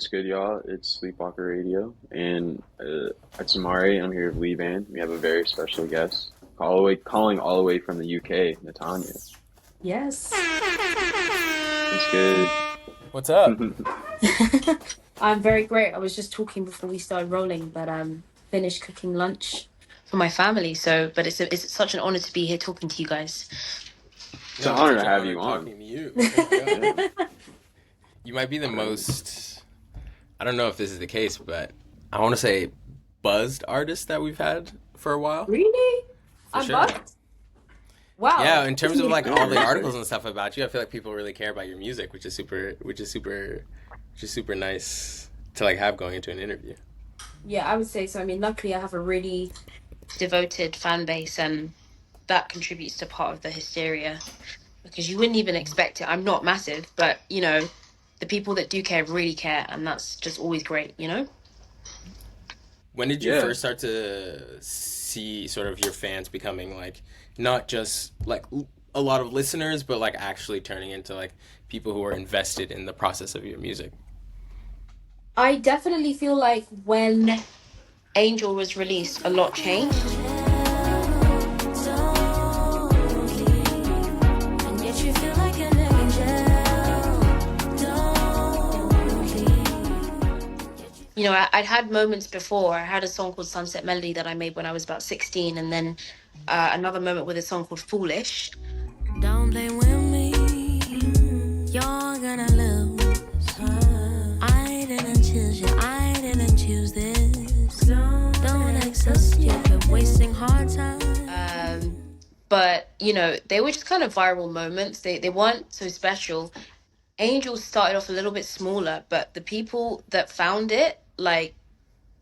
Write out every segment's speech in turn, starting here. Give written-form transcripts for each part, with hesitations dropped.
what's good, y'all? It's Sleepwalker Radio, and it's Amari. I'm here with Lee Van. We have a very special guest, calling all the way from the UK, Natanya. Yes. What's good? What's up? I'm very great. I was just talking before we started rolling, but finished cooking lunch for my family. So, but it's such an honor to be here talking to you guys. It's an No, it's honor such to an have honor you on. talking to you. Oh my god. Yeah, You might be the um, most, I don't know if this is the case, but I want to say buzzed artist that we've had for a while, Really? for I'm sure. buzzed. Wow. Yeah, in terms of like no, all the honestly, articles and stuff about you, I feel like people really care about your music, which is super nice to like have going into an interview. Yeah, I would say so. I mean, luckily I have a really devoted fan base, and that contributes to part of the hysteria because you wouldn't even expect it. I'm not massive, but the people that do care really care, and that's just always great. When did you yeah. first start to see sort of your fans becoming like not just like a lot of listeners, but like actually turning into like people who are invested in the process of your music? I definitely feel like when Angel was released, a lot changed. I'd had moments before. I had a song called Sunset Melody that I made when I was about 16, and then another moment with a song called Foolish. Don't play with me, you're gonna lose. I didn't choose you, I didn't choose this. Don't act so stupid, wasting hard time. But they were just kind of viral moments. They weren't so special. Angel started off a little bit smaller, but the people that found it, like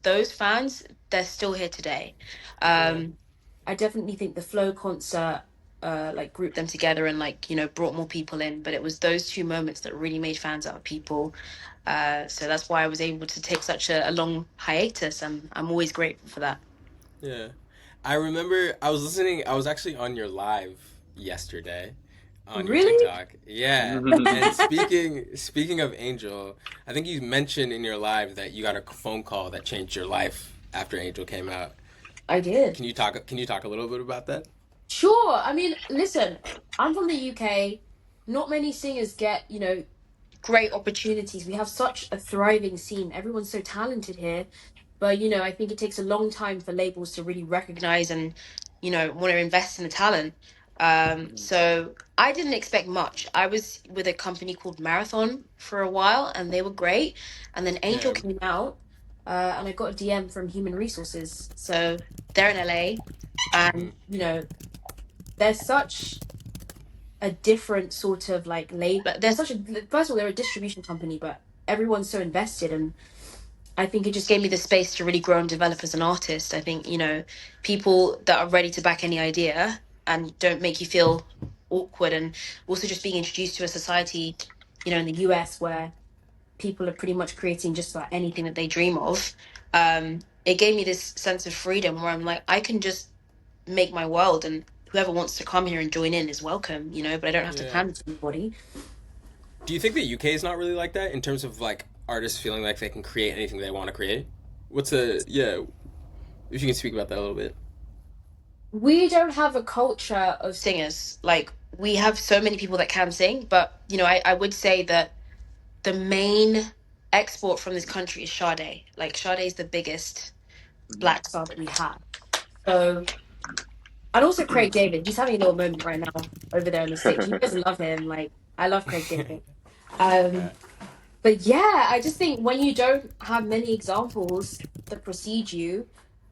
those fans, they're still here today. Yeah. Um, I definitely think the Flow concert like grouped them together and brought more people in. But it was those two moments that really made fans out of people. So that's why I was able to take such a long hiatus. I'm always grateful for that. Yeah. I remember I was listening, I was actually on your live yesterday on your Really? TikTok. Yeah. And speaking of Angel, I think you mentioned in your live that you got a phone call that changed your life after Angel came out. I did. Can you talk a little bit about that? Sure. I mean, listen, I'm from the UK. Not many singers get, great opportunities. We have such a thriving scene. Everyone's so talented here. But, I think it takes a long time for labels to really recognize and, want to invest in the talent. So I didn't expect much. I was with a company called Marathon for a while, and they were great. And then Angel Yeah. came out, and I got a DM from Human Resources. So they're in LA, and, Mhm. they're such a different sort of like label. They're such a first of all, they're a distribution company, but everyone's so invested, and I think it just gave me the space to really grow and develop as an artist. I think people that are ready to back any idea and don't make you feel awkward, and also just being introduced to a society, in the US where people are pretty much creating just about anything that they dream of. It gave me this sense of freedom where I'm like, I can just make my world, and whoever wants to come here and join in is welcome, but I don't have to Yeah. pander to anybody. Do you think the UK is not really like that in terms of like artists feeling like they can create anything they want to create? What's a yeah, if you can speak about that a little bit. We don't have a culture of singers. Like, we have so many people that can sing, but I would say that the main export from this country is Sade. Like, Sade is the biggest black star that we have. So, and also Craig David. He's having a little moment right now over there in the States. You guys love him. Like, I love Craig David. Um, Yeah. But yeah, I just think when you don't have many examples that precede you,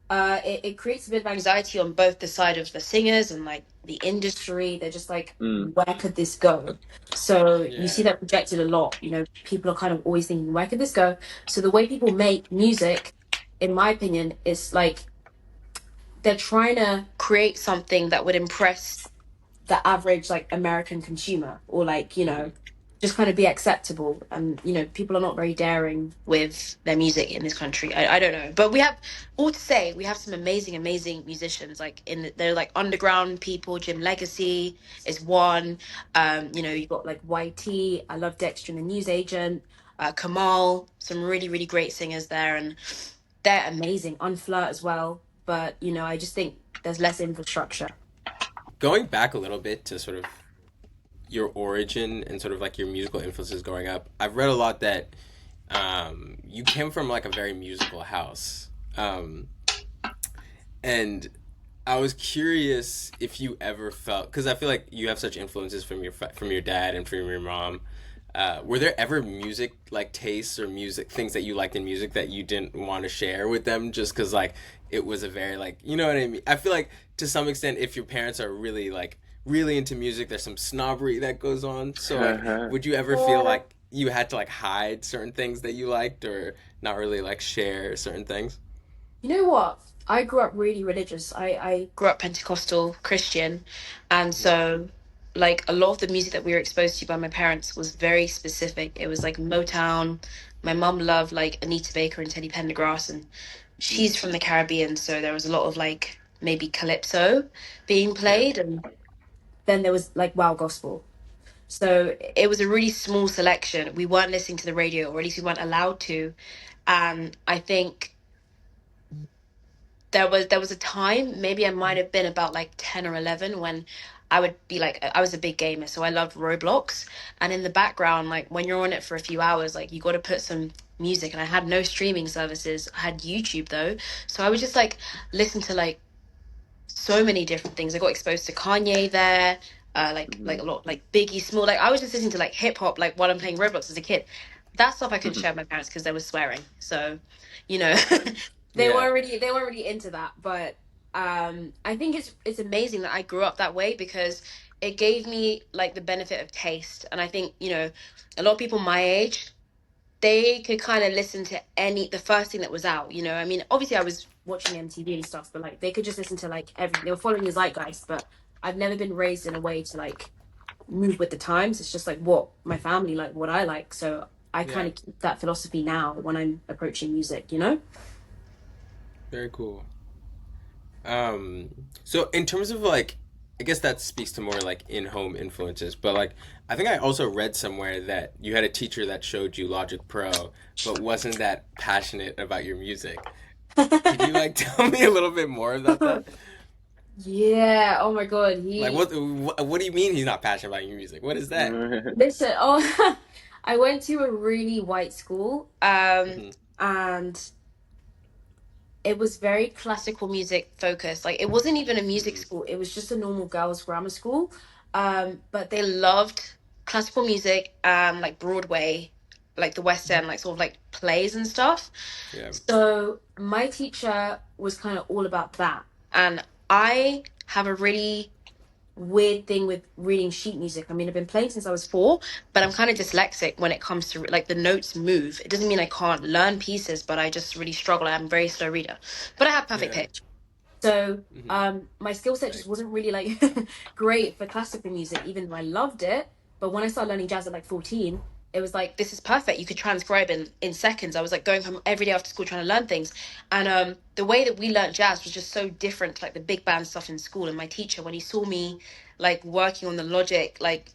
it creates a bit of anxiety on both the side of the singers and like the industry. They're just like, Mm, where could this go? So you see Yeah. that projected a lot. People are kind of always thinking, where could this go? So the way people make music, in my opinion, is like they're trying to create something that would impress the average like American consumer, or like Mhm. just kind of be acceptable. And people are not very daring with their music in this country. I don't know, but we have all to say we have some amazing musicians, like they're like underground people. Jim Legacy is one. You've got like YT. I love Dexter and the Newsagent. Kamal, some really, really great singers there, and they're amazing. Unflirt as well. But, I just think there's less infrastructure. Going back a little bit to sort of your origin and sort of like your musical influences growing up, I've read a lot that you came from like a very musical house. And I was curious if you ever felt, because I feel like you have such influences from your dad and from your mom. Were there ever music like tastes or music things that you liked in music that you didn't want to share with them just because like it was a very like you know what I mean? I feel like to some extent, if your parents are really like really into music, there's some snobbery that goes on. So like, would you ever feel like you had to like hide certain things that you liked or not really like share certain things? You know what? I grew up really religious. I grew up Pentecostal Christian. And Yeah. so, like, a lot of the music that we were exposed to by my parents was very specific. It was like Motown. My mum loved, like, Anita Baker and Teddy Pendergrass. And she's from the Caribbean. So there was a lot of, like, maybe calypso being Yeah. played. And then there was, like, wild gospel. So it was a really small selection. We weren't listening to the radio, or at least we weren't allowed to. And I think there was a time, maybe I might have been about like 10 or 11, when I would be like, I was a big gamer, so I loved Roblox. And in the background, like when you're on it for a few hours, like you got to put some music. And I had no streaming services. I had YouTube though. So I would just like listen to like so many different things. I got exposed to Kanye there, like Mhm. a lot, like Biggie Small. Like I was just listening to like hip hop, like while I'm playing Roblox as a kid. That stuff I couldn't share with my parents because there was swearing. So, you know, Yeah. they weren't really into that. But I think it's amazing that I grew up that way because it gave me like the benefit of taste. And I think a lot of people my age, they could kind of listen to the first thing that was out. I mean, obviously I was watching MTV and stuff, but like they could just listen to like everything. They were following the zeitgeist, but I've never been raised in a way to like move with the times. It's just like what my family like, what I like. So I kind Yeah. of keep that philosophy now when I'm approaching music. Very cool. Um, so in terms of like, I guess that speaks to more like in-home influences, but like, I think I also read somewhere that you had a teacher that showed you Logic Pro, but wasn't that passionate about your music. Could you like tell me a little bit more about that? Yeah. Oh my God. Like, He what do you mean he's not passionate about your music? What is that? listen. Oh, I went to a really white school. Hmm. And it was very classical music focused. Like it wasn't even a music Hmm. school. It was just a normal girls' grammar school. But they loved classical music, like Broadway, like the West End, like sort of like plays and stuff. Yeah. So my teacher was kind of all about that. And I have a really weird thing with reading sheet music. I mean, I've been playing since I was 4, but I'm kind of dyslexic when it comes to like the notes move. It doesn't mean I can't learn pieces, but I just really struggle. I'm a very slow reader, but I have perfect Yeah. pitch. So Hmm. my skill set just Like, wasn't really like great for classical music, even though I loved it. But when I started learning jazz at like 14, it was like this is perfect. You could transcribe in seconds. I was like going home every day after school trying to learn things. And the way that we learned jazz was just so different to like the big band stuff in school. And my teacher, when he saw me like working on the logic, like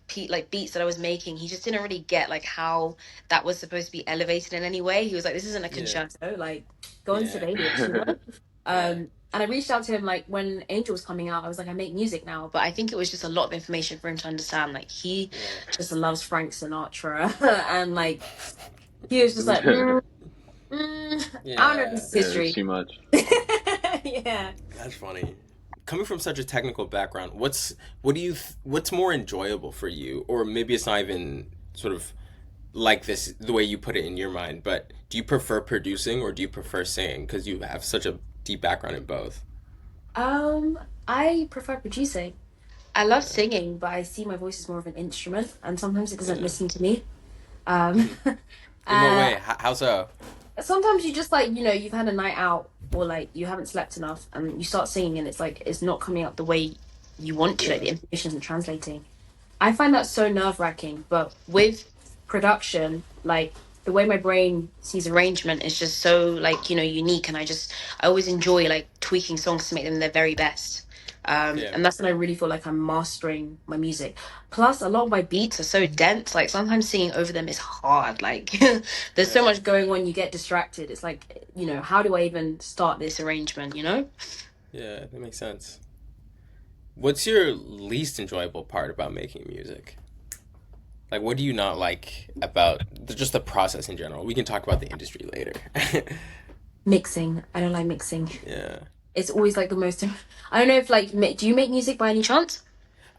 beats that I was making, he just didn't really get like how that was supposed to be elevated in any way. He was like, this isn't a yeah. concerto, like go on Yeah. Sibelius. Yeah. And I reached out to him like when Angel was coming out. I was like, I make music now, but I think it was just a lot of information for him to understand. Like he Yeah. just loves Frank Sinatra, and like he was just like, I don't know if this Yeah. is Yeah, it's history. too much. Yeah. That's funny. Coming from such a technical background, what's more enjoyable for you, or maybe it's not even sort of like this the way you put it in your mind, but do you prefer producing or do you prefer singing? Because you have such a deep background in both. I prefer producing. I love Yeah, singing, but I see my voice as more of an instrument, and sometimes it doesn't yeah. listen to me. Um, Hmm. In what uh, way? How so? sometimes you just like you've had a night out or like you haven't slept enough and you start singing and it's like it's not coming out the way you want to, like Yeah, the information isn't translating. I find that so nerve-wracking, but with production, like the way my brain sees arrangement is just so like unique, and I always enjoy like tweaking songs to make them their very best. Yeah. And that's when I really feel like I'm mastering my music. Plus, a lot of my beats are so dense. Like sometimes singing over them is hard. Like there's so Yeah. much going on, you get distracted. It's like, how do I even start this arrangement? Yeah, that makes sense. What's your least enjoyable part about making music? Like, what do you not like about just the process in general? We can talk about the industry later. Mixing. I don't like mixing. Yeah. It's always like the most. I don't know if like, do you make music by any chance?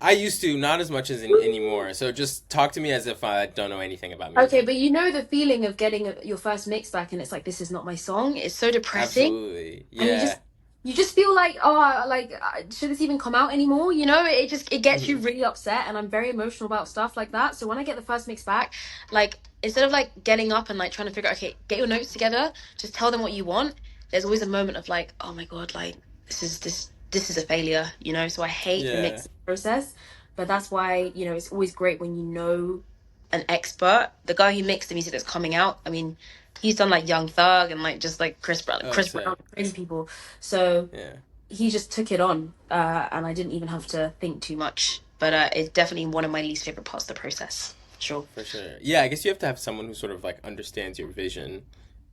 I used to, not as much as anymore. So just talk to me as if I don't know anything about Okay, music. but you know the feeling of getting your first mix back and it's like, this is not my song. It's so depressing. Absolutely. And Yeah. you just feel like, oh, like, should this even come out anymore? It gets you really upset, and I'm very emotional about stuff like that. So when I get the first mix back, like, instead of like getting up and like trying to figure out, okay, get your notes together, just tell them what you want. There's always a moment of like, oh my god, like this is a failure. So I hate the Yeah. mixing process, but that's why it's always great when you know an expert, the guy who mixed the music that's coming out. I mean, he's done like Young Thug and like just like Chris Brown, Oh, Chris Brown, sick. crazy people. So Yeah. he just took it on, and I didn't even have to think too much. But it's definitely one of my least favorite parts of the process. Sure. For sure. Yeah, I guess you have to have someone who sort of like understands your vision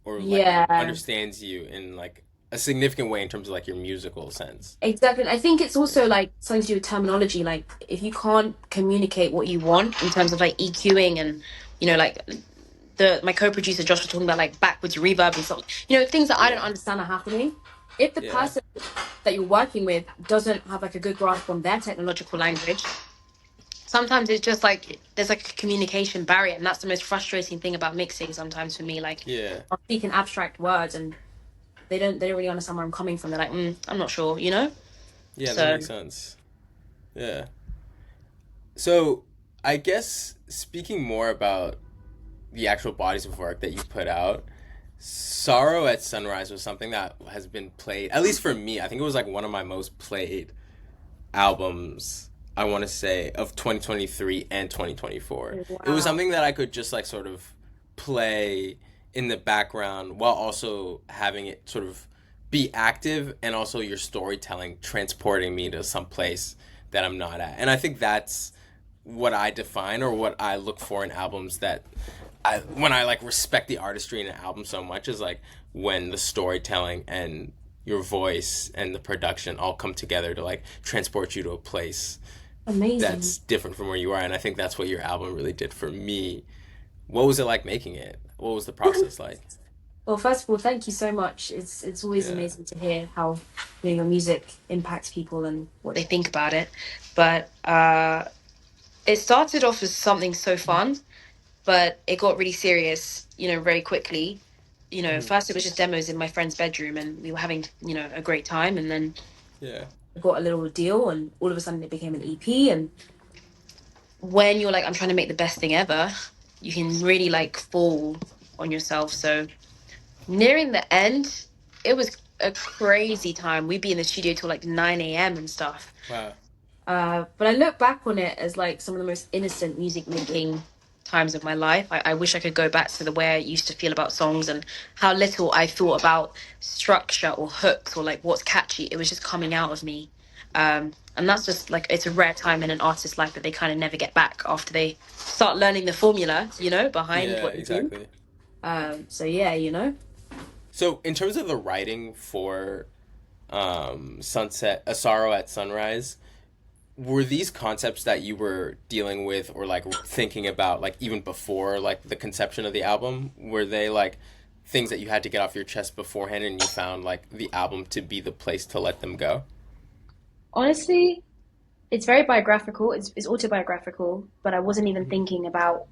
or like Yeah, understands you in like a significant way in terms of like your musical sense. exactly. I think it's also like something to do with terminology. Like if you can't communicate what you want in terms of like EQing and like my co-producer Josh was talking about like backwards reverb and stuff. Things that I don't Yeah. understand are happening. If the Yeah. person that you're working with doesn't have like a good grasp on their technological language, sometimes it's just like there's like a communication barrier, and that's the most frustrating thing about mixing sometimes for me. Like Yeah. I'll speak in abstract words and they don't really understand where I'm coming from. They're like, I'm not sure. Yeah, that So makes sense. Yeah. So, I guess speaking more about the actual bodies of work that you put out, Sorrow at Sunrise was something that has been played, at least for me. I think it was like one of my most played albums, I want to say, of 2023 and 2024. It was wow, something that I could just like sort of play in the background while also having it sort of be active and also your storytelling transporting me to some place that I'm not at. And I think that's what I define or what I look for in albums that when I like respect the artistry in an album so much is like when the storytelling and your voice and the production all come together to like transport you to a place amazing. that's different from where you are. And I think that's what your album really did for me. What was it like making it? What was the process like? Well, first of all, thank you so much. It's always Yeah. amazing to hear how your music impacts people and what they think about it. But it started off as something so fun, but it got really serious, very quickly. Mhm. First it was just demos in my friend's bedroom, and we were having, a great time, and then Yeah. I got a little deal, and all of a sudden it became an EP. And when you're like, I'm trying to make the best thing ever, you can really like fall on yourself. So nearing the end, it was a crazy time. We'd be in the studio till like 9 a.m. and stuff. Wow. But I look back on it as like some of the most innocent music making times of my life. I wish I could go back to the way I used to feel about songs and how little I thought about structure or hooks or like what's catchy. It was just coming out of me. And that's just like, it's a rare time in an artist's life that they kind of never get back after they start learning the formula, behind Yeah, what they do. exactly. So yeah. So in terms of the writing for Sunset, A Sorrow at Sunrise, were these concepts that you were dealing with or like thinking about like even before like the conception of the album? Were they like things that you had to get off your chest beforehand and you found like the album to be the place to let them go? Honestly, it's very biographical. It's autobiographical, but I wasn't even thinking about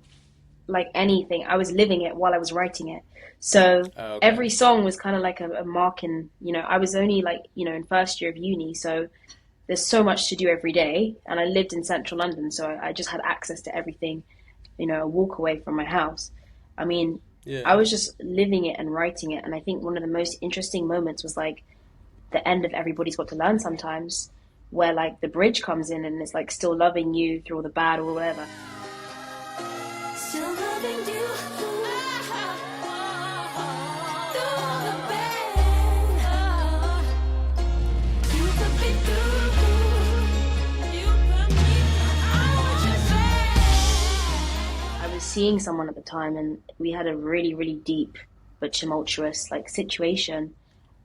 like anything. I was living it while I was writing it. So Oh, okay. every song was kind of like a mark in, I was only like, in first year of uni. So there's so much to do every day. And I lived in central London. So I just had access to everything, a walk away from my house. I mean, I Yeah. was just living it and writing it. And I think one of the most interesting moments was like the end of Everybody's Got to Learn Sometimes, where like the bridge comes in and it's like still loving you through all the bad or whatever. Still loving you. You could be through. seeing someone at the time, and we had a really, really deep but tumultuous like situation.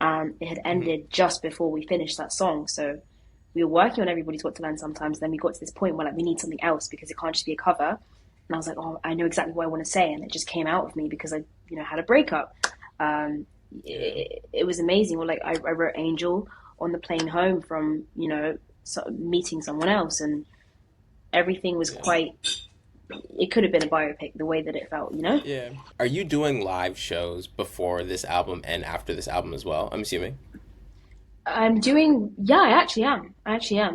It had ended just before we finished that song, so we were working on Everybody's Got to Learn sometimes. Then we got to this point where like we need something else because it can't just be a cover. And I was like, oh, I know exactly what I want to say, and it just came out of me because I, had a breakup. It was amazing. Well, like I wrote Angel on the plane home from meeting someone else, and everything was quite. It could have been a biopic the way that it felt, Yeah. Are you doing live shows before this album and after this album as well? I'm assuming. I'm doing. Yeah, I actually am.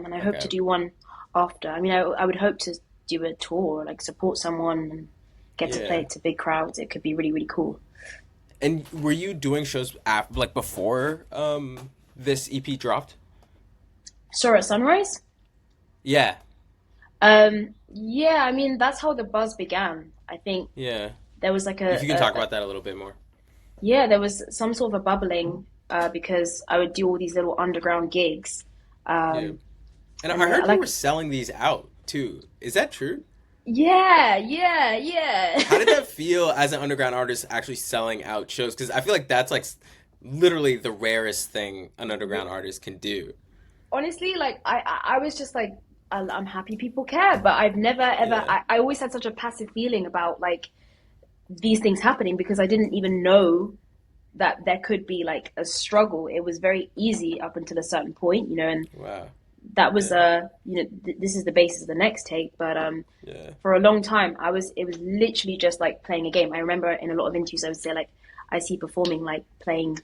And I hope to Okay. do one after. I mean, I would hope to do a tour, like support someone and get to play Yeah. it to big crowds. It could be really, really cool. And were you doing shows like before this EP dropped? Sorry, at Sunrise. Yeah. Yeah, I mean that's how the buzz began. I think Yeah. there was like If you can talk about that a little bit more. yeah, there was some sort of a bubbling because I would do all these little underground gigs. Yeah. Um, And and I heard I you like were selling these out too. Is that true? yeah. How did that feel as an underground artist actually selling out shows? Because I feel like that's like literally the rarest thing an underground artist can do. Honestly, like I was just like I'm happy people care, but I've never ever Yeah. I always had such a passive feeling about like these things happening because I didn't even know that there could be like a struggle. It was very easy up until a certain point, and Wow. that was Yeah. this is the basis of the next take. But Yeah. for a long time it was literally just like playing a game. I remember in a lot of interviews I would say like I see performing like playing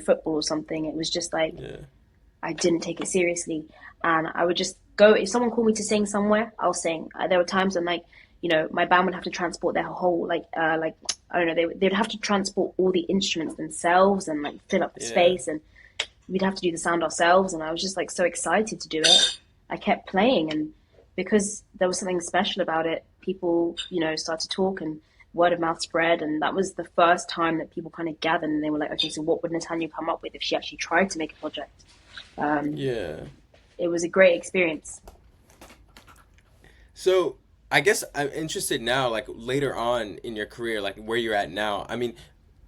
football or something. It was just like Yeah. I didn't take it seriously, and I would just go if someone called me to sing somewhere, I'll sing. There were times when like my band would have to transport their whole like I don't know, they'd have to transport all the instruments themselves and like fill up the Yeah. space, and we'd have to do the sound ourselves, and I was just like so excited to do it. I kept playing, and because there was something special about it, people started to talk, and word of mouth spread, and that was the first time that people kind of gathered, and they were like, okay, so what would Natanya come up with if she actually tried to make a project? Yeah. It was a great experience. So I guess I'm interested now, like later on in your career, like where you're at now. I mean,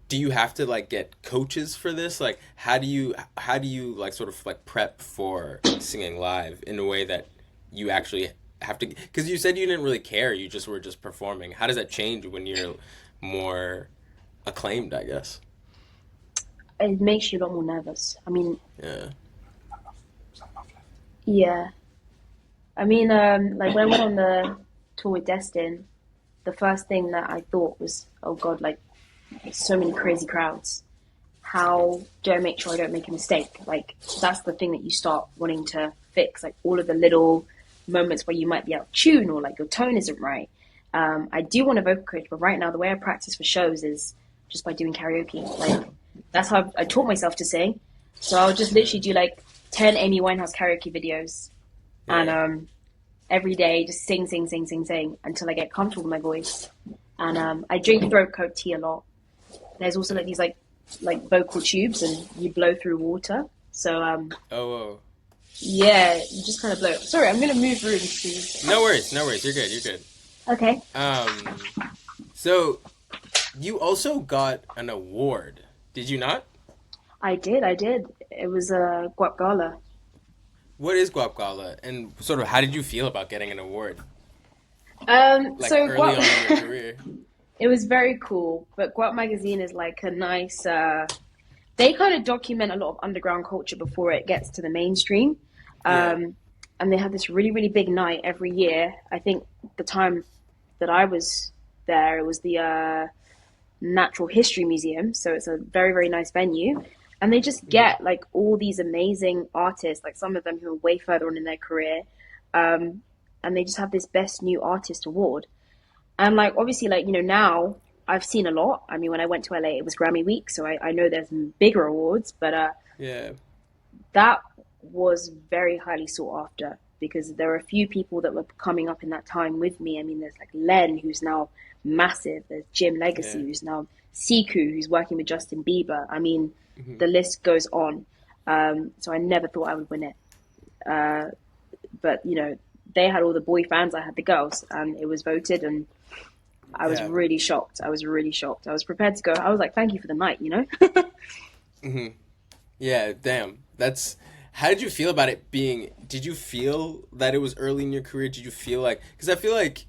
do you have to like get coaches for this? Like, how do you like sort of like prep for singing live in a way that you actually have to? Because you said you didn't really care, you just were just performing. How does that change when you're more acclaimed, I guess? It makes you a lot more nervous. I mean, Yeah. yeah. I mean, like when I went on the tour with Destin, the first thing that I thought was, oh God, like so many crazy crowds. How do I make sure I don't make a mistake? Like that's the thing that you start wanting to fix, like all of the little moments where you might be out of tune or like your tone isn't right. I do want a vocal coach, but right now the way I practice for shows is just by doing karaoke. Like that's how I taught myself to sing. So I'll just literally do like 10 Amy Winehouse karaoke videos, and Yeah. every day just sing until I get comfortable with my voice. And I drink throat coat tea a lot. There's also like these like vocal tubes, and you blow through water. So Oh, whoa. yeah, you just kind of blow. Sorry, I'm gonna move rooms, please. No worries, no worries. You're good, you're good. Okay. So you also got an award, did you not? I did. It was a Guap Gala. What is Guap Gala, and sort of how did you feel about getting an award like So early on in your Guap, career? it was very cool. But Guap magazine is like a nice. They kind of document a lot of underground culture before it gets to the mainstream. Yeah, And they have this really, really big night every year. I think the time that I was there, it was the Natural History Museum. So it's a very, very nice venue. And they just get like all these amazing artists, like some of them who are way further on in their career. And they just have this Best New Artist award. And like, obviously, like, now I've seen a lot. I mean, when I went to LA, it was Grammy week. So I know there's bigger awards, but yeah, that was very highly sought after because there were a few people that were coming up in that time with me. I mean, there's like Len, who's now massive. There's Jim Legacy, yeah. who's now Siku, who's working with Justin Bieber. I mean, the list goes on. So I never thought I would win it. But, they had all the boy fans, I had the girls, and it was voted. And I was Yeah. really shocked. I was really shocked. I was prepared to go. I was like, thank you for the night, you know? Hmm. Yeah, damn. That's how did you feel about it being did you feel that it was early in your career? Did you feel like because I feel like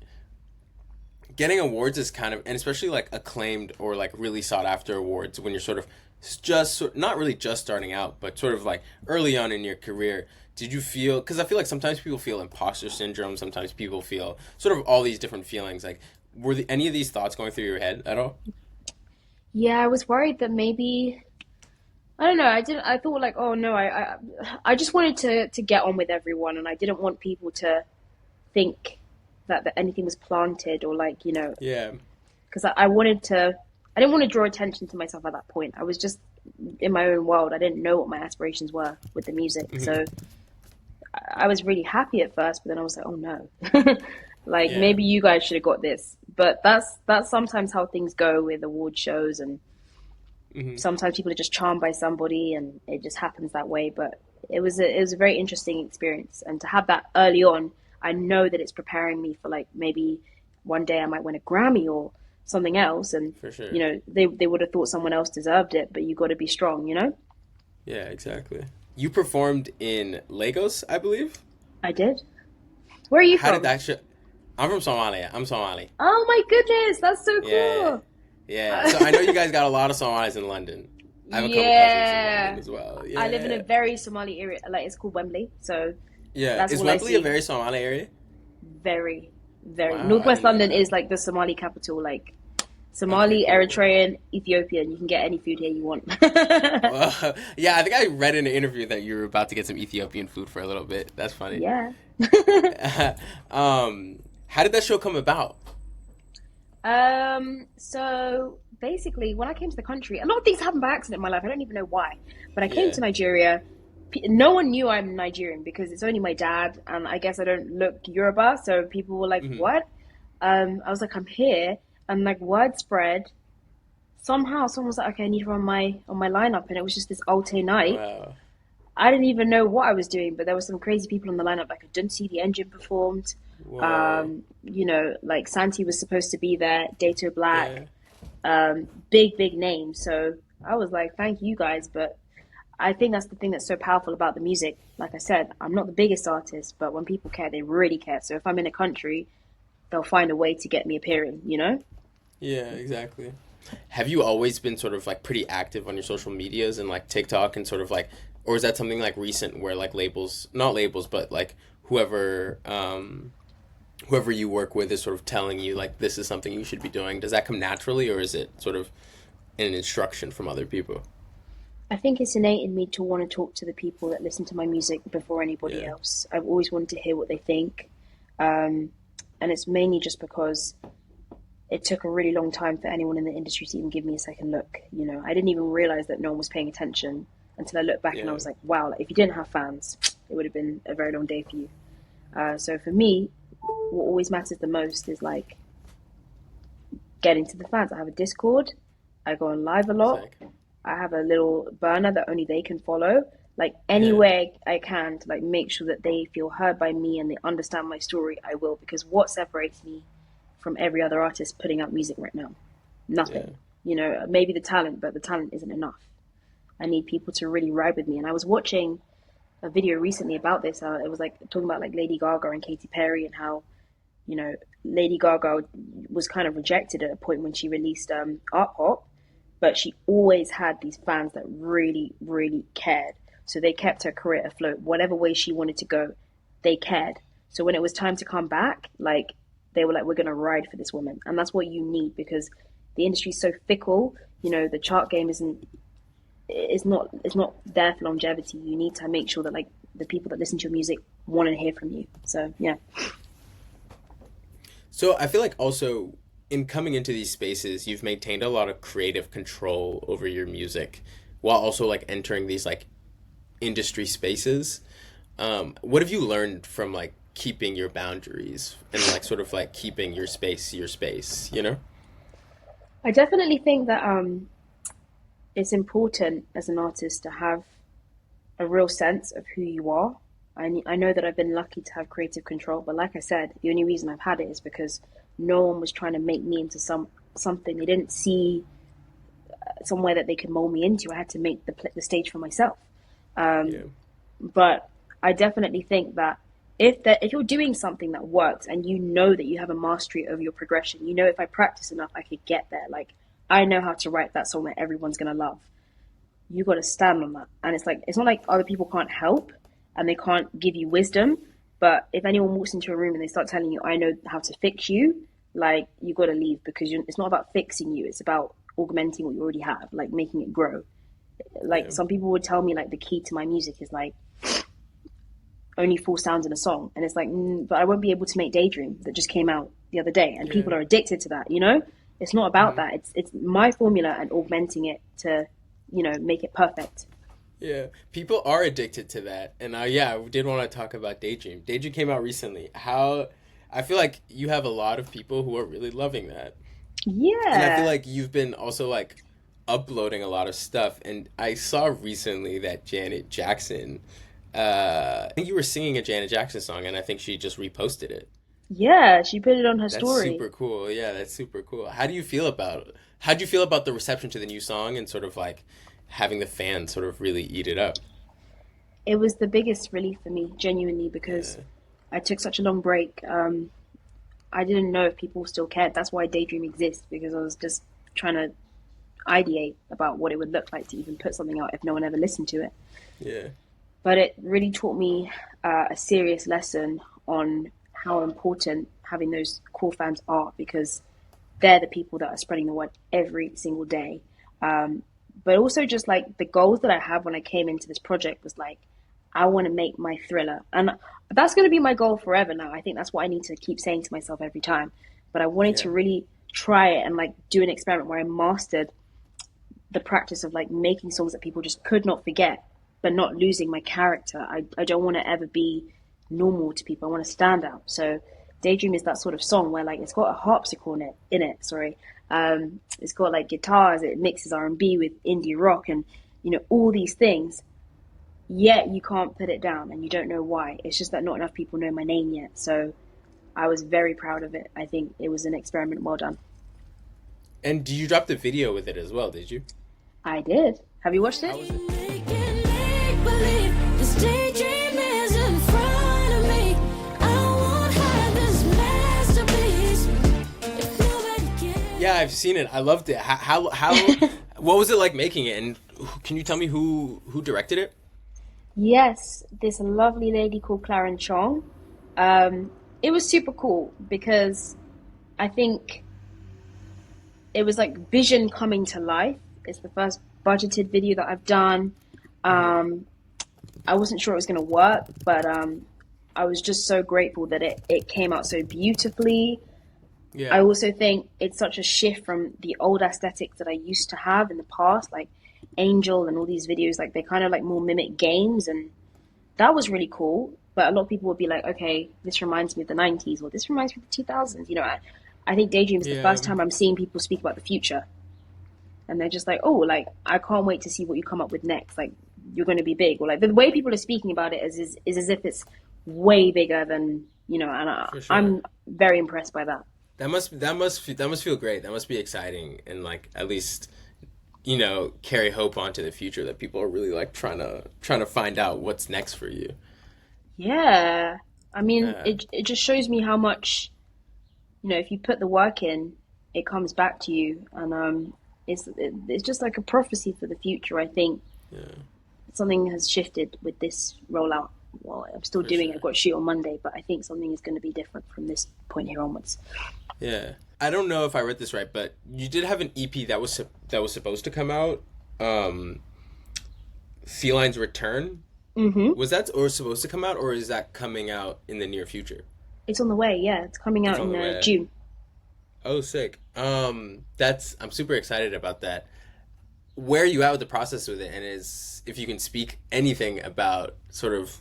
getting awards is kind of and especially like acclaimed or like really sought after awards when you're sort of not really just starting out, but sort of like early on in your career. Did you feel because I feel like sometimes people feel imposter syndrome, sometimes people feel sort of all these different feelings like any of these thoughts going through your head at all? Yeah, I was worried that maybe I don't know. I didn't. I thought like, oh no, I just wanted to get on with everyone, and I didn't want people to think that anything was planted or like Yeah. because I wanted to. I didn't want to draw attention to myself at that point. I was just in my own world. I didn't know what my aspirations were with the music, Hmm. so I was really happy at first, but then I was like, oh no, like Yeah. maybe you guys should have got this. But that's sometimes how things go with award shows, and Hmm. sometimes people are just charmed by somebody, and it just happens that way. But it was a very interesting experience, and to have that early on, I know that it's preparing me for like maybe one day I might win a Grammy or something else, and For sure. they would have thought someone else deserved it, but you got to be strong, you know. Yeah, exactly. You performed in Lagos, I believe. I did. Where are you How did from? that show? I'm from Somalia. I'm Somali. Oh my goodness, that's so Yeah, cool. yeah. So I know you guys got a lot of Somalis in London. I have a couple cousins in London Yeah, as well. I live in a Yeah, very Somali area, like it's called Wembley, so yeah. that's Is all I Wembley a see. very Somali area? Very, very. Wow, I Northwest didn't know London that. is like the Somali capital, like Okay, Somali, cool. Eritrean, Ethiopian. You can get any food here you want. Well, yeah, I think I read in an interview that you were about to get some Ethiopian food for a little bit. That's funny. Yeah. How did that show come about? So basically, when I came to the country, a lot of things happened by accident in my life. I don't even know why. But I came Yeah. to Nigeria. No one knew I'm Nigerian because it's only my dad, and I guess I don't look Yoruba. So people were like, Hmm. "What?" I was like, "I'm here," and like word spread. Somehow, someone was like, "Okay, I need her on my lineup," and it was just this Alte night. Wow. I didn't even know what I was doing, but there were some crazy people on the lineup. Like I didn't see the engine performed. Whoa. Like Santi was supposed to be there, Dato Black, Yeah. big names. So I was like, thank you guys. But I think that's the thing that's so powerful about the music. Like I said, I'm not the biggest artist, but when people care, they really care. So if I'm in a country, they'll find a way to get me appearing, you know? Yeah, exactly. Have you always been sort of like pretty active on your social medias and like TikTok and sort of like, or is that something like recent where like labels, not labels, but like whoever you work with is sort of telling you like this is something you should be doing? Does that come naturally or is it sort of an instruction from other people? I think it's innate in me to want to talk to the people that listen to my music before anybody Yeah. else. I've always wanted to hear what they think. Um, and it's mainly just because it took a really long time for anyone in the industry to even give me a second look. I didn't even realize that no one was paying attention until I looked back and I Yeah. was like, wow, like, if you didn't have fans, it would have been a very long day for you. So for me, what always matters the most is like getting to the fans. I have a Discord. I go on live a lot. Sick. I have a little burner that only they can follow. Like any Yeah. way I can to like make sure that they feel heard by me and they understand my story, I will. Because what separates me from every other artist putting out music right now? Yeah. Nothing. Maybe the talent, but the talent isn't enough. I need people to really ride with me. And I was watching a video recently about this. It was like talking about like Lady Gaga and Katy Perry and how Lady Gaga was kind of rejected at a point when she released Art Pop, but she always had these fans that really, really cared. So they kept her career afloat. Whatever way she wanted to go, they cared. So when it was time to come back, like they were like, we're gonna ride for this woman, and that's what you need because the industry's so fickle. The chart game it's not there for longevity. You need to make sure that like the people that listen to your music want to hear from you. So yeah. So I feel like also in coming into these spaces, you've maintained a lot of creative control over your music while also like entering these like industry spaces. What have you learned from like keeping your boundaries and like sort of like keeping your space, you know? I definitely think that it's important as an artist to have a real sense of who you are. I know that I've been lucky to have creative control, but like I said, the only reason I've had it is because no one was trying to make me into something. They didn't see somewhere that they could mold me into. I had to make the stage for myself. Yeah. But I definitely think that if you're doing something that works and you know that you have a mastery over your progression, you know, if I practice enough, I could get there. Like, I know how to write that song that everyone's gonna love. You got to stand on that. And it's like, it's not like other people can't help and they can't give you wisdom. But if anyone walks into a room and they start telling you, I know how to fix you, like, you got to leave, because it's not about fixing you. It's about augmenting what you already have, like making it grow. Like, some people would tell me, like, the key to my music is like only 4 sounds in a song. And it's like, but I won't be able to make Daydream that just came out the other day. And people are addicted to that, you know? It's not about that. It's my formula and augmenting it to, you know, make it perfect. Yeah, people are addicted to that. And yeah, we did want to talk about Daydream. Daydream came out recently. I feel like you have a lot of people who are really loving that. Yeah. And I feel like you've been also like uploading a lot of stuff. And I saw recently that Janet Jackson, I think you were singing a Janet Jackson song, and I think she just reposted it. Yeah, she put it on her That's story. super cool. Yeah, that's super cool. How do you feel about the reception to the new song and sort of like having the fans sort of really eat it up? It was the biggest relief for me, genuinely, because I took such a long break. I didn't know if people still cared. That's why Daydream exists, because I was just trying to ideate about what it would look like to even put something out if no one ever listened to it. Yeah. But it really taught me a serious lesson on how important having those core fans are, because they're the people that are spreading the word every single day. But also just like the goals that I had when I came into this project was like, I want to make my thriller. And that's going to be my goal forever now. I think that's what I need to keep saying to myself every time. But I wanted to really try it and like do an experiment where I mastered the practice of like making songs that people just could not forget, but not losing my character. I don't want to ever be normal to people. I want to stand out. So Daydream is that sort of song where like it's got a harpsichord in it. It's got like guitars. It mixes R&B with indie rock and, you know, all these things. Yet you can't put it down, and you don't know why. It's just that not enough people know my name yet. So I was very proud of it. I think it was an experiment well done. And you dropped a video with it as well, did you? I did. Have you watched it? How was it? Yeah, I've seen it. I loved it. How what was it like making it? And can you tell me who directed it? Yes, this lovely lady called Claren Chong. It was super cool because I think it was like vision coming to life. It's the first budgeted video that I've done. I wasn't sure it was going to work, but I was just so grateful that it came out so beautifully. Yeah. I also think it's such a shift from the old aesthetics that I used to have in the past, like Angel and all these videos. Like they kind of like more mimic games, and that was really cool. But a lot of people would be like, okay, this reminds me of the 90s, or this reminds me of the 2000s. You know, I think Daydream is the first time I'm seeing people speak about the future. And they're just like, oh, like, I can't wait to see what you come up with next. Like, you're going to be big. Or like, the way people are speaking about it is as if it's way bigger than, you know, and I'm very impressed by that. That must feel great. That must be exciting, and like at least, you know, carry hope onto the future that people are really like trying to find out what's next for you. Yeah. I mean, it just shows me how much, you know, if you put the work in, it comes back to you. And it's just like a prophecy for the future, I think. Yeah. Something has shifted with this rollout. Well, I'm still doing it. I've got to shoot on Monday, but I think something is going to be different from this point here onwards. Yeah. I don't know if I read this right, but you did have an EP that was supposed to come out. Felines Return. Mm-hmm. Was that or supposed to come out, or is that coming out in the near future? It's on the way. Yeah, it's coming out in June. Oh, sick. I'm super excited about that. Where are you at with the process with it, and if you can speak anything about sort of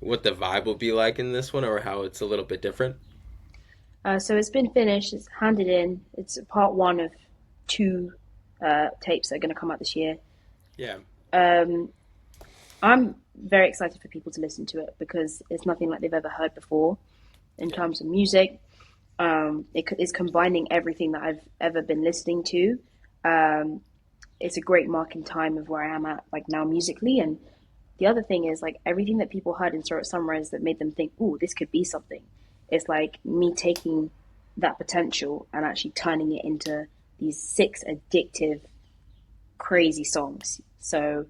what the vibe will be like in this one, or how it's a little bit different? So it's been finished. It's handed in. It's part 1 of 2 tapes that are going to come out this year. Yeah. I'm very excited for people to listen to it because it's nothing like they've ever heard before in terms of music. It's combining everything that I've ever been listening to. Um, it's a great marking time of where I am at like now musically. And the other thing is like everything that people heard in Short Summers that made them think, "Ooh, this could be something." It's like me taking that potential and actually turning it into these six addictive, crazy songs. So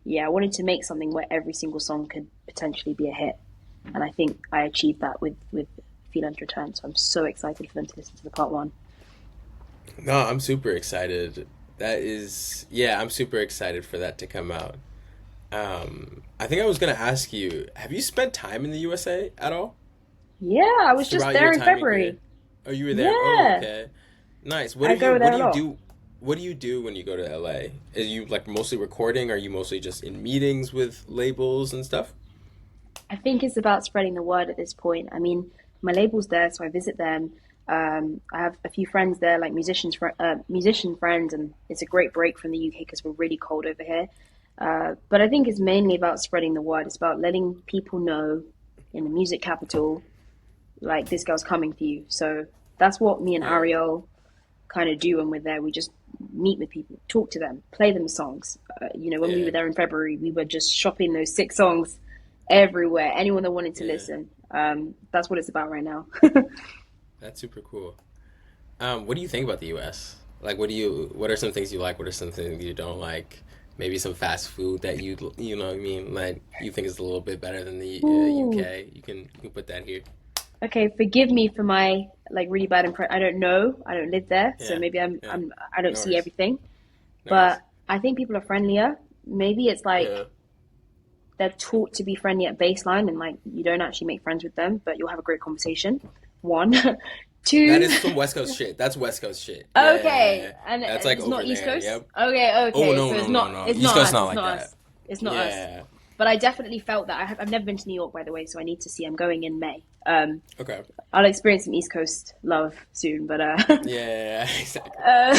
yeah, I wanted to make something where every single song could potentially be a hit, and I think I achieved that with Felines Return. So I'm so excited for them to listen to the part one. No, I'm super excited. That is, yeah, I'm super excited for that to come out. I think I was gonna ask you, have you spent time in the USA at all Yeah, I was just throughout your there in time in Korea? February. Oh, you were there. Oh, Yeah, okay. Nice. I go What there do a you lot. do? What do you do when you go to LA? Are you like mostly recording? Are you mostly just in meetings with labels and stuff? I think it's about spreading the word at this point. I mean, my label's there, so I visit them. I have a few friends there, like musician friends, and it's a great break from the UK because we're really cold over here. But I think it's mainly about spreading the word. It's about letting people know in the music capital, like this girl's coming for you. So that's what me and Yeah. Ariel kind of do when we're there. We just meet with people, talk to them, play them songs. When we Yeah. were there in February, we were just shopping those six songs everywhere. Anyone that wanted to Yeah. listen. That's what it's about right now. That's super cool. What do you think about the US? Like, what are some things you like? What are some things you don't like? Maybe some fast food that you know what I mean, like you think is a little bit better than the Ooh. UK. You can put that here. Okay, forgive me for my like really bad impression. I don't know. I don't live there, so Yeah. maybe Yeah. I don't No see worries. everything. No worries. But I think people are friendlier. Maybe it's like Yeah. they're taught to be friendly at baseline and like you don't actually make friends with them, but you'll have a great conversation. One. That Two. is some West Coast shit. That's West Coast shit. Okay, Yeah. and That's like it's not over East there. Coast. Yep. Okay, Oh okay, no, so no, no, no. it's East not Coast us. not It's like not that. us. It's not us. Yeah. But I definitely felt that. I've never been to New York, by the way, so I need to see. I'm going in May. Okay. I'll experience some East Coast love soon, but Yeah, exactly. uh,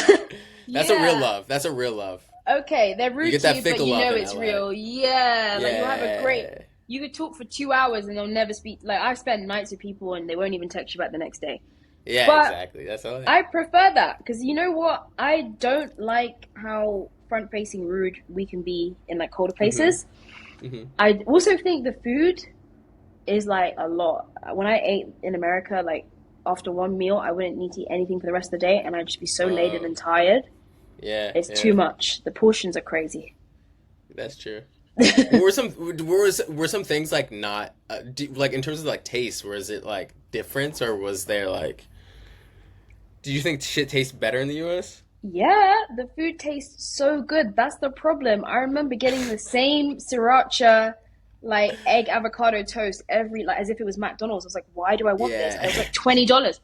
That's a real yeah. love. That's a real love. Okay, they're You rude get to that you, but fickle you love know in it's LA. real. Yeah, like you'll have a great. Yeah. You could talk for 2 hours and they'll never speak. Like I've spent nights with people and they won't even text you back the next day. Yeah, But exactly. That's LA. I prefer that because you know what? I don't like how front-facing rude we can be in like colder Mm-hmm. places. Mm-hmm. I also think the food is like a lot. When I ate in America, like after one meal, I wouldn't need to eat anything for the rest of the day, and I'd just be so laden Oh, and tired. yeah, It's too yeah. much. The portions are crazy. That's true. Were some things like not like in terms of like taste? Was it like difference or was there like? Do you think shit tastes better in the U.S.? Yeah, the food tastes so good. That's the problem. I remember getting the same sriracha, like egg avocado toast every like as if it was McDonald's. I was like, why do I want this? And it Yeah. was like $20.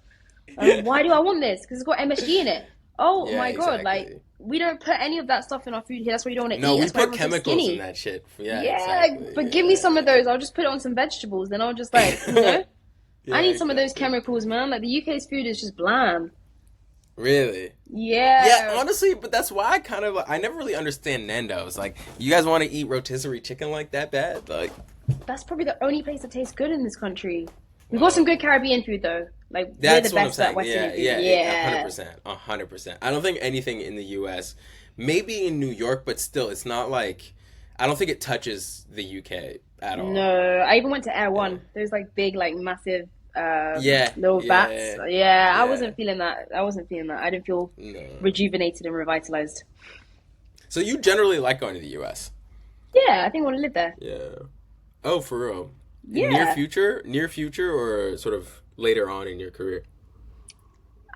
Why do I want this? Because it's got MSG in it. Oh Yeah, my god! Like exactly. we don't put any of that stuff in our food here. That's why you don't want to No, eat. we That's why put everyone's so chemicals in skinny. that shit. Yeah, Yeah, exactly. but give me some of Yeah. those. I'll just put it on some vegetables. Then I'll just I Yeah, need some of those exactly. chemicals, man. Like the UK's food is just bland. Really? Yeah, Yeah, honestly, but that's why I never really understand Nando's. Like, you guys want to eat rotisserie chicken like that bad? Like, that's probably the only place that tastes good in this country. We've got some wow. good Caribbean food though. Like we're the That's what I'm best at saying. West Yeah, Indian food. yeah, a hundred Yeah. percent, 100%. I don't think anything in the U.S. Maybe in New York, but still, it's not like I don't think it touches the UK at all. No, I even went to Air Yeah, One. Those like big, like massive, yeah, little vats. yeah, Yeah, I yeah. wasn't feeling that. I wasn't feeling that. I didn't feel No. rejuvenated and revitalized. So you generally like going to the U.S. Yeah, I think I want to live there. Yeah. Oh, for real. In Yeah. near future, or sort of later on in your career?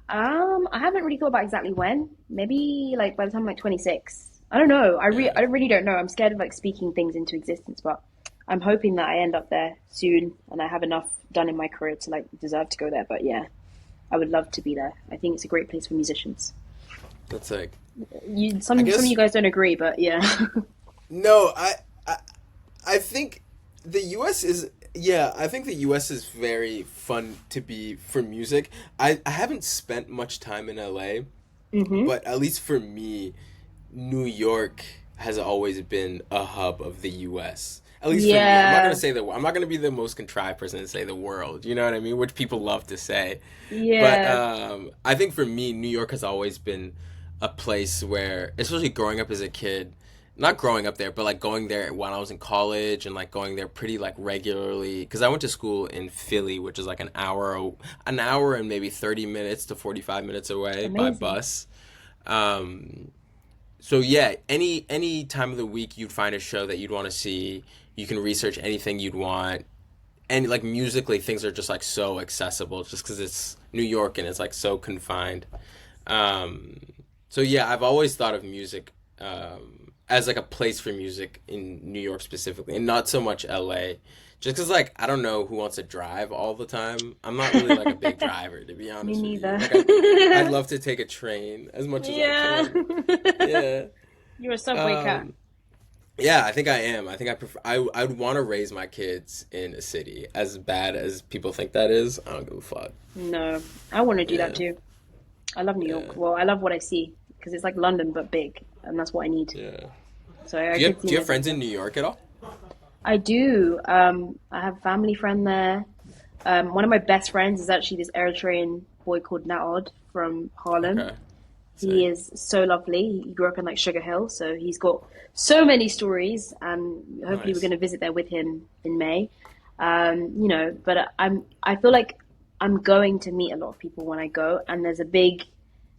I haven't really thought about exactly when. Maybe like by the time I'm like 26. I don't know. Yeah. I really don't know. I'm scared of like speaking things into existence, but I'm hoping that I end up there soon and I have enough done in my career to like deserve to go there. But yeah, I would love to be there. I think it's a great place for musicians. That's like You I some of guess you guys don't agree, but yeah. no. I I think the U.S. is yeah. I think the U.S. is very fun to be for music. I haven't spent much time in L.A., hmm but at least for me, New York has always been a hub of the U.S. At least for me, I'm not gonna Yeah. say I'm not gonna be the most contrived person to say the world. You know what I mean? Which people love to say. But Yeah. I think for me, New York has always been a place where, especially growing up as a kid, not growing up there, but like going there when I was in college and like going there pretty like regularly. Because I went to school in Philly, which is like an hour and maybe 30 minutes to 45 minutes away by Amazing. bus. Um, so yeah, any time of the week you'd find a show that you'd want to see. You can research anything you'd want, and like musically, things are just like so accessible, just because it's New York and it's like so confined. Um, so yeah, I've always thought of music as like a place for music in New York specifically, and not so much LA. Just because like I don't know who wants to drive all the time. I'm not really like a big driver, to be Me honest with you. neither. Like I'd love to take a train as much as I Yeah. can. Yeah. You're a subway cat. Um, yeah, I think I am. I think I prefer. I would want to raise my kids in a city. As bad as people think that is, I don't give a fuck. No, I want to do that Yeah, too. I love New yeah, York. Well, I love what I see because it's like London but big, and that's what I need. yeah. So I could see Do you have myself friends there. in New York at all? I do. I have a family friend there. One of my best friends is actually this Eritrean boy called Naod from Harlem. Okay, He sick. is so lovely. He grew up in like Sugar Hill, so he's got so many stories, and hopefully we're going Nice. to visit there with him in May. But I feel like I'm going to meet a lot of people when I go, and there's a big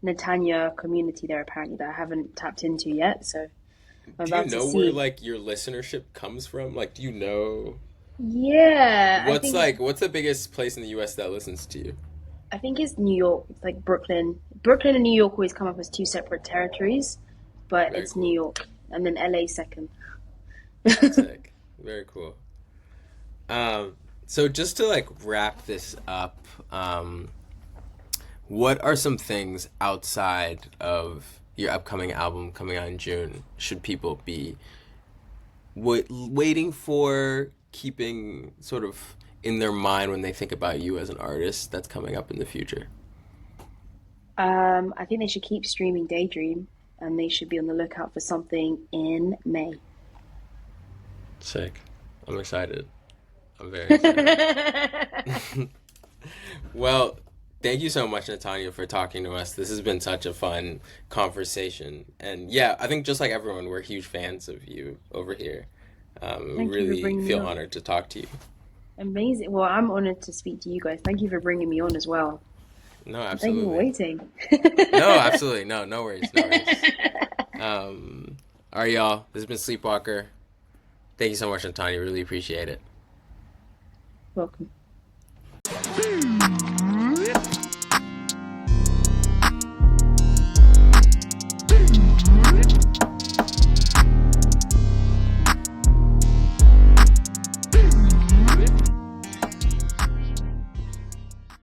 Natanya community there apparently that I haven't tapped into yet. So I'm Do you about to know where see. like your listenership comes from? Like, do you know Yeah, what's the biggest place in the U.S. that listens to you? I think it's New York. It's like Brooklyn. Brooklyn and New York always come up as two separate territories, but Very it's New cool. York, and then LA second. Sick. Very cool. Um, so just to like wrap this up, what are some things outside of your upcoming album coming out in June should people be waiting for, keeping sort of in their mind when they think about you as an artist that's coming up in the future? I think they should keep streaming Daydream, and they should be on the lookout for something in May. Sick. I'm excited. I'm very excited. Well, thank you so much, Natanya, for talking to us. This has been such a fun conversation. And yeah, I think just like everyone, we're huge fans of you over here. Thank you for Really bringing me feel on. honored to talk to you. Amazing. Well, I'm honored to speak to you guys. Thank you for bringing me on as well. No, And thank you for absolutely. waiting. No, absolutely. No, no worries. No worries. All right, y'all. This has been Sleepwalker. Thank you so much, Natanya. Really appreciate it. Welcome.